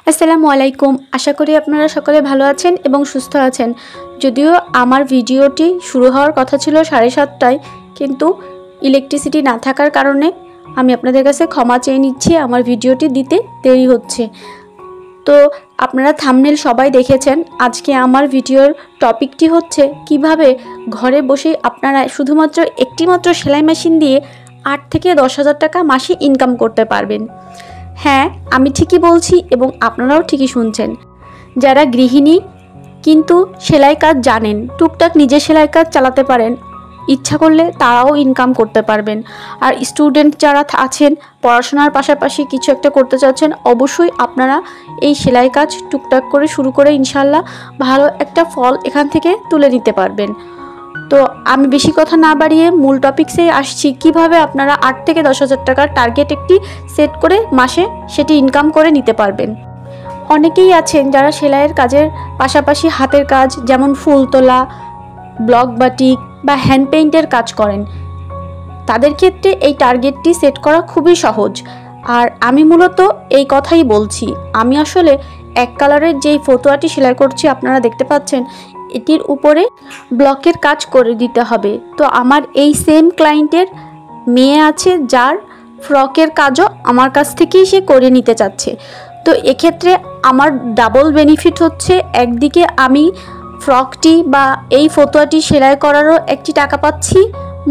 আসসালামু আলাইকুম। আশা করি আপনারা সকলে ভালো আছেন এবং সুস্থ আছেন। যদিও আমার ভিডিওটি শুরু হওয়ার কথা ছিল 7:30টায়, কিন্তু ইলেকট্রিসিটি না থাকার কারণে আমি আপনাদের কাছে ক্ষমা চেয়ে নিচ্ছি, আমার ভিডিওটি দিতে দেরি হচ্ছে। তো আপনারা থাম্বনেল সবাই দেখেছেন। আজকে আমার ভিডিওর টপিকটি হচ্ছে কিভাবে ঘরে বসেই আপনারা শুধুমাত্র একটিমাত্র সেলাই মেশিন দিয়ে 8 থেকে 10,000 টাকা মাসে ইনকাম করতে পারবেন। হ্যাঁ, আমি ঠিকই বলছি এবং আপনারাও ঠিকই শুনছেন। যারা গৃহিণী কিন্তু সেলাই কাজ জানেন, টুকটাক নিজে সেলাই কাজ চালাতে পারেন, ইচ্ছা করলে তারাও ইনকাম করতে পারবেন। আর স্টুডেন্ট যারা আছেন, পড়াশোনার পাশাপাশি কিছু একটা করতে চাচ্ছেন, অবশ্যই আপনারা এই সেলাই কাজ টুকটাক করে শুরু করে ইনশাল্লাহ ভালো একটা ফল এখান থেকে তুলে নিতে পারবেন। তো আমি বেশি কথা না বাড়িয়ে মূল টপিকসে আসছি, কিভাবে আপনারা 8 থেকে 10,000 টাকার টার্গেট একটি সেট করে মাসে সেটি ইনকাম করে নিতে পারবেন। অনেকেই আছেন যারা সেলাইয়ের কাজের পাশাপাশি হাতের কাজ যেমন ফুল তোলা, ব্লক বাটিক বা হ্যান্ড পেইন্টের কাজ করেন। তাদের ক্ষেত্রে এই টার্গেটটি সেট করা খুবই সহজ। আর আমি মূলত এই কথাই বলছি। আমি আসলে এক কালারের যেই ফতুয়াটি সেলাই করছি আপনারা দেখতে পাচ্ছেন, এটির উপরে ব্লকের কাজ করে দিতে হবে। তো আমার এই সেম ক্লায়েন্টের মেয়ে আছে যার ফ্রকের কাজও আমার কাছ থেকেই সে করে নিতে চাচ্ছে। তো এক্ষেত্রে আমার ডাবল বেনিফিট হচ্ছে, একদিকে আমি ফ্রকটি বা এই ফতুয়াটি সেলাই করারও একটি টাকা পাচ্ছি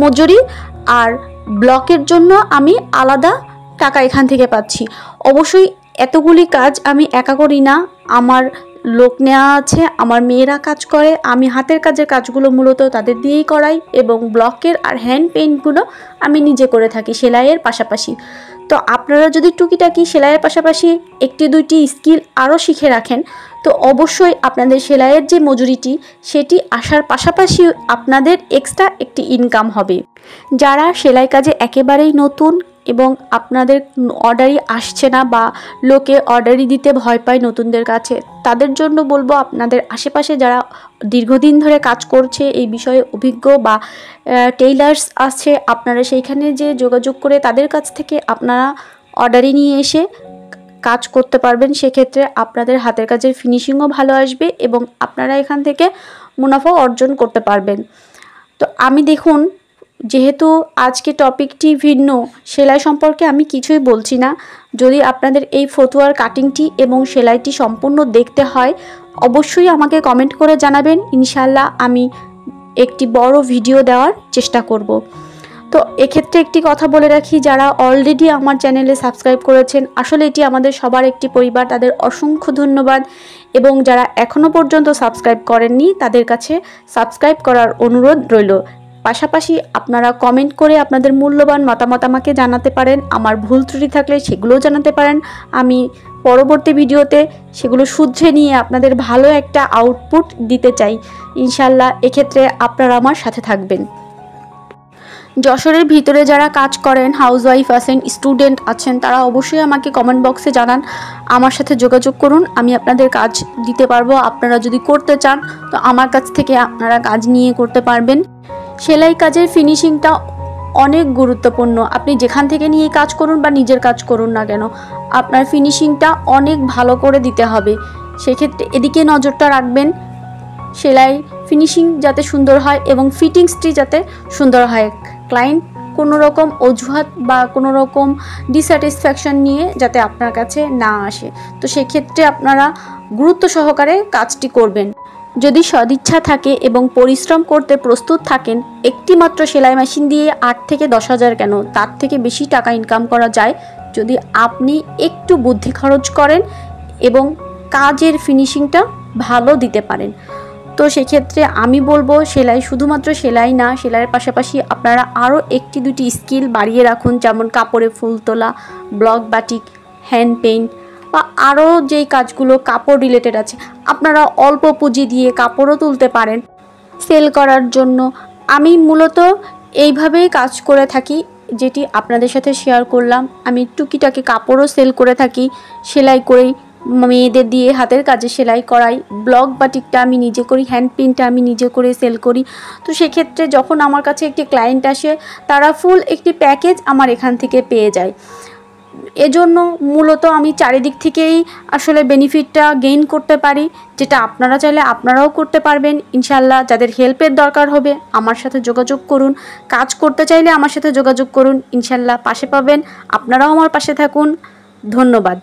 মজুরি, আর ব্লকের জন্য আমি আলাদা টাকা এখান থেকে পাচ্ছি। অবশ্যই এতগুলি কাজ আমি একা করি না, আমার লোক নেওয়া আছে, আমার মেয়েরা কাজ করে। আমি হাতের কাজের কাজগুলো মূলত তাদের দিয়েই করাই এবং ব্লকের আর হ্যান্ড পেইন্টগুলো আমি নিজে করে থাকি সেলাইয়ের পাশাপাশি। তো আপনারা যদি টুকিটাকি সেলাইয়ের পাশাপাশি একটি দুইটি স্কিল আরও শিখে রাখেন, তো অবশ্যই আপনাদের সেলাইয়ের যে মজুরিটি সেটি আসার পাশাপাশি আপনাদের এক্সট্রা একটি ইনকাম হবে। যারা সেলাই কাজে একেবারেই নতুন এবং আপনাদের অর্ডারই আসছে না বা লোকে অর্ডারই দিতে ভয় পায় নতুনদের কাছে, তাদের জন্য বলবো, আপনাদের আশেপাশে যারা দীর্ঘদিন ধরে কাজ করছে এই বিষয়ে অভিজ্ঞ বা টেইলার্স আছে, আপনারা সেইখানে যে যোগাযোগ করে তাদের কাছ থেকে আপনারা অর্ডারই নিয়ে এসে কাজ করতে পারবেন। সেক্ষেত্রে আপনাদের হাতের কাজের ফিনিশিংও ভালো আসবে এবং আপনারা এখান থেকে মুনাফা অর্জন করতে পারবেন। তো আমি দেখুন, যেহেতু আজকে টপিকটি ভিন্ন, সেলাই সম্পর্কে আমি কিছুই বলছি না। যদি আপনাদের এই ফতুয়ার কাটিংটি এবং সেলাইটি সম্পূর্ণ দেখতে হয়, অবশ্যই আমাকে কমেন্ট করে জানাবেন। ইনশাল্লাহ আমি একটি বড় ভিডিও দেওয়ার চেষ্টা করব। তো এক্ষেত্রে একটি কথা বলে রাখি, যারা অলরেডি আমার চ্যানেলে সাবস্ক্রাইব করেছেন, আসলে এটি আমাদের সবার একটি পরিবার, তাদের অসংখ্য ধন্যবাদ। এবং যারা এখনও পর্যন্ত সাবস্ক্রাইব করেননি, তাদের কাছে সাবস্ক্রাইব করার অনুরোধ রইল। পাশাপাশি আপনারা কমেন্ট করে আপনাদের মূল্যবান মতামত আমাকে জানাতে পারেন। আমার ভুল ত্রুটি থাকলে সেগুলোও জানাতে পারেন। আমি পরবর্তী ভিডিওতে সেগুলো শুধরে নিয়ে আপনাদের ভালো একটা আউটপুট দিতে চাই। ইনশাল্লাহ এক্ষেত্রে আপনারা আমার সাথে থাকবেন। যশোরের ভিতরে যারা কাজ করেন, হাউসওয়াইফ আছেন, স্টুডেন্ট আছেন, তারা অবশ্যই আমাকে কমেন্ট বক্সে জানান, আমার সাথে যোগাযোগ করুন, আমি আপনাদের কাজ দিতে পারবো। আপনারা যদি করতে চান তো আমার কাছ থেকে আপনারা কাজ নিয়ে করতে পারবেন। সেলাই কাজের ফিনিশিংটা অনেক গুরুত্বপূর্ণ। আপনি যেখান থেকে নিয়ে কাজ করুন বা নিজের কাজ করুন না কেন, আপনার ফিনিশিংটা অনেক ভালো করে দিতে হবে। সেক্ষেত্রে এদিকে নজরটা রাখবেন, সেলাই ফিনিশিং যাতে সুন্দর হয় এবং ফিটিংসটি যাতে সুন্দর হয়। ক্লায়েন্ট কোনো রকম অজুহাত বা কোনো রকম ডিস্যাটিসফ্যাকশন নিয়ে যাতে আপনার কাছে না আসে। তো সেক্ষেত্রে আপনারা গুরুত্ব সহকারে কাজটি করবেন। যদি সদিচ্ছা থাকে এবং পরিশ্রম করতে প্রস্তুত থাকেন, একটি মাত্র সেলাই মেশিন দিয়ে 8 থেকে 10,000 কেন, তার থেকে বেশি টাকা ইনকাম করা যায় যদি আপনি একটু বুদ্ধি খরচ করেন এবং কাজের ফিনিশিংটা ভালো দিতে পারেন। তো সেক্ষেত্রে আমি বলবো, সেলাই শুধুমাত্র সেলাই না, সেলাইয়ের পাশাপাশি আপনারা আরও একটি দুটি স্কিল বাড়িয়ে রাখুন, যেমন কাপড়ে ফুল তোলা, ব্লক বাটিক, হ্যান্ড পেইন্ট বা আরও যেই কাজগুলো কাপড় রিলেটেড আছে, আপনারা অল্প পুঁজি দিয়ে কাপড়ও তুলতে পারেন সেল করার জন্য। আমি মূলত এইভাবেই কাজ করে থাকি, যেটি আপনাদের সাথে শেয়ার করলাম। আমি টুকিটাকি কাপড়ও সেল করে থাকি, সেলাই করেই মেয়েদের দিয়ে হাতের কাজে সেলাই করাই, ব্লক বাটিকটা আমি নিজে করি, হ্যান্ড পেইন্টটা আমি নিজে করে সেল করি। তো সেক্ষেত্রে যখন আমার কাছে একটি ক্লায়েন্ট আসে, তারা ফুল একটি প্যাকেজ আমার এখান থেকে পেয়ে যায়। এজন্য মূলত আমি চারিদিক থেকেই আসলে বেনিফিটটা গেইন করতে পারি, যেটা আপনারা চাইলে আপনারাও করতে পারবেন ইনশাল্লাহ। যাদের হেল্পের দরকার হবে আমার সাথে যোগাযোগ করুন, কাজ করতে চাইলে আমার সাথে যোগাযোগ করুন, ইনশাল্লাহ পাশে পাবেন। আপনারাও আমার পাশে থাকুন। ধন্যবাদ।